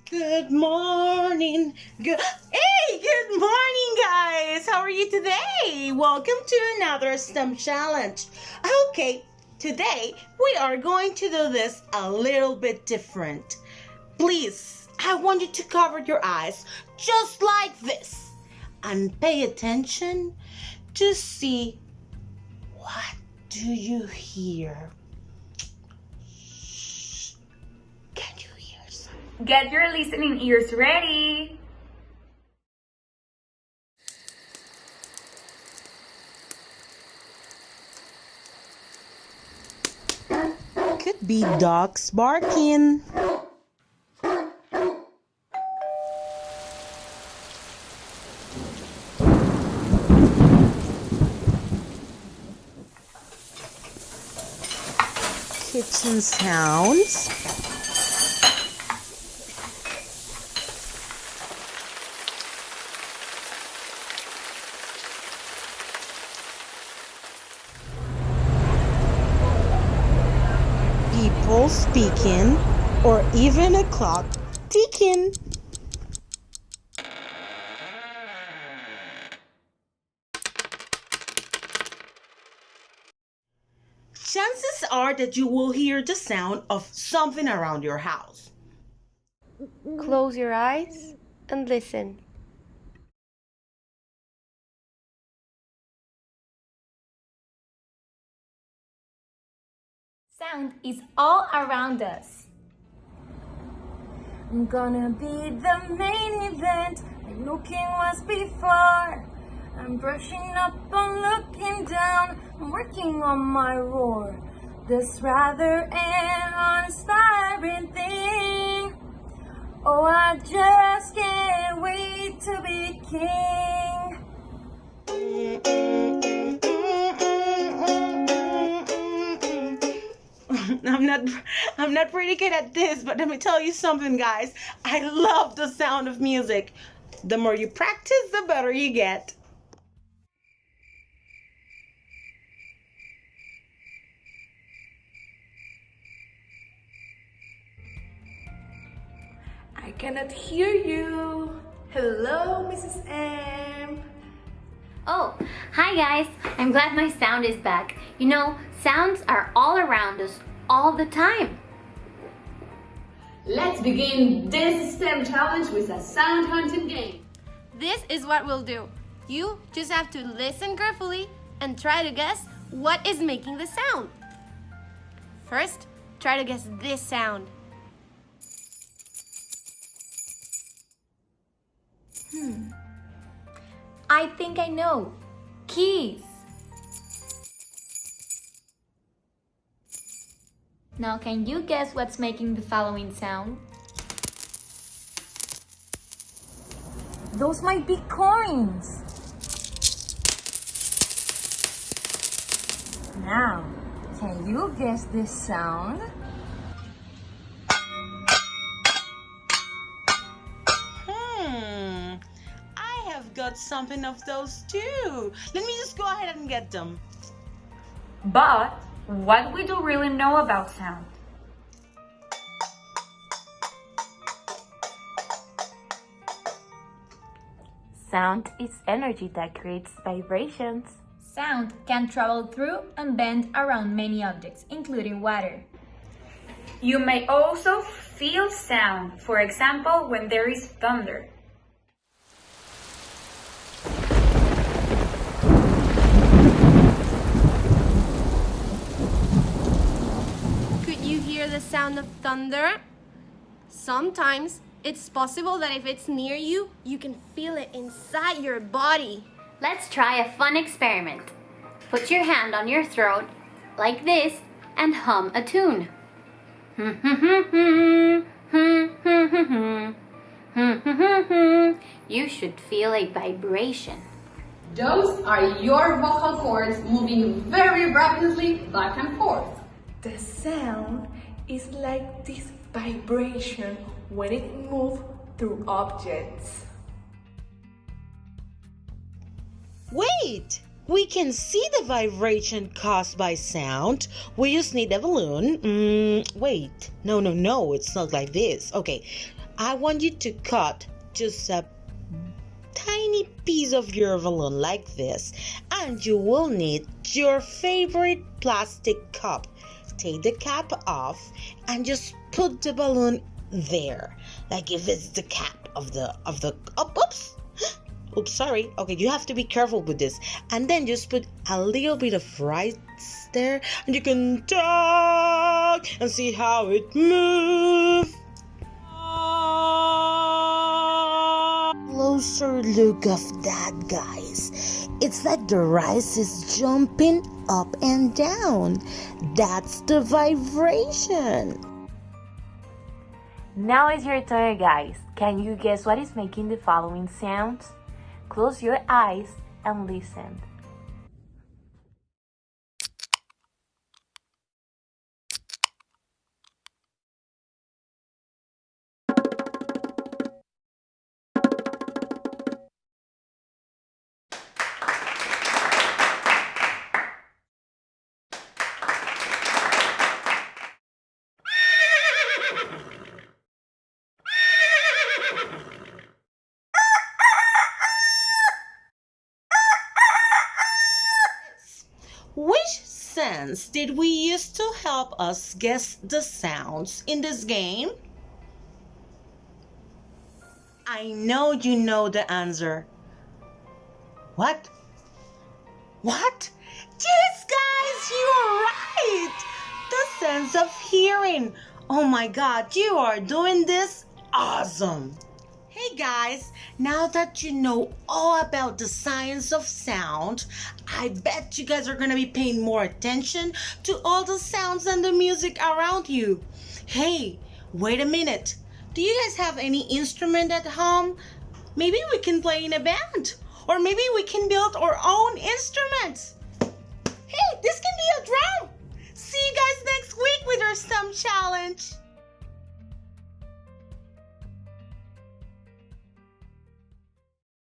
Good morning. Good morning, guys. How are you today? Welcome to another STEM challenge. Okay, today we are going to do this a little bit different. Please, I want you to cover your eyes just like this and pay attention to see what do you hear. Can you hear something? Get your listening ears ready. Could be dogs barking. Kitchen sounds. People speaking, or even a clock ticking. Chances are that you will hear the sound of something around your house. Close your eyes and listen. Sound is all around us. I'm gonna be the main event, like looking was before. I'm brushing up and looking down, I'm working on my roar. This rather an uninspiring thing. Oh, I just can't wait to be king. I'm not pretty good at this, but let me tell you something, guys. I love the sound of music. The more you practice, the better you get. I cannot hear you. Hello, Mrs. M. Oh, hi guys! I'm glad my sound is back. You know, sounds are all around us all the time. Let's begin this STEM challenge with a sound hunting game. This is what we'll do. You just have to listen carefully and try to guess what is making the sound. First, try to guess this sound. I think I know. Keys. Now can you guess what's making the following sound? Those might be coins. Now, can you guess this sound? I have got something of those too. Let me just go ahead and get them. But what we do really know about sound? Sound is energy that creates vibrations. Sound can travel through and bend around many objects, including water. You may also feel sound, for example, when there is thunder. Could you hear the sound of thunder? Sometimes it's possible that if it's near you, you can feel it inside your body. Let's try a fun experiment. Put your hand on your throat, like this, and hum a tune. You should feel a vibration. Those are your vocal cords moving very rapidly back and forth. The sound is like this vibration when it moves through objects. Wait! We can see the vibration caused by sound. We just need a balloon. Wait. No, it's not like this. Okay. I want you to cut just a tiny piece of your balloon like this, and you will need your favorite plastic cup. Take the cap off and just put the balloon there, like if it's the cap of the oops, sorry. Okay, you have to be careful with this. And then just put a little bit of rice there, and you can talk and see how it moves. Closer look of that, guys. It's like the rice is jumping up and down. That's the vibration. Now is your turn, guys. Can you guess what is making the following sounds? Close your eyes and listen. Which sense did we use to help us guess the sounds in this game? I know you know the answer. What? What? Yes, guys, you are right! The sense of hearing. Oh my God, you are doing this awesome! Hey guys, now that you know all about the science of sound, I bet you guys are gonna be paying more attention to all the sounds and the music around you. Hey, wait a minute. Do you guys have any instrument at home? Maybe we can play in a band, or maybe we can build our own instruments. Hey, this can be a drum. See you guys next week with our STEM challenge.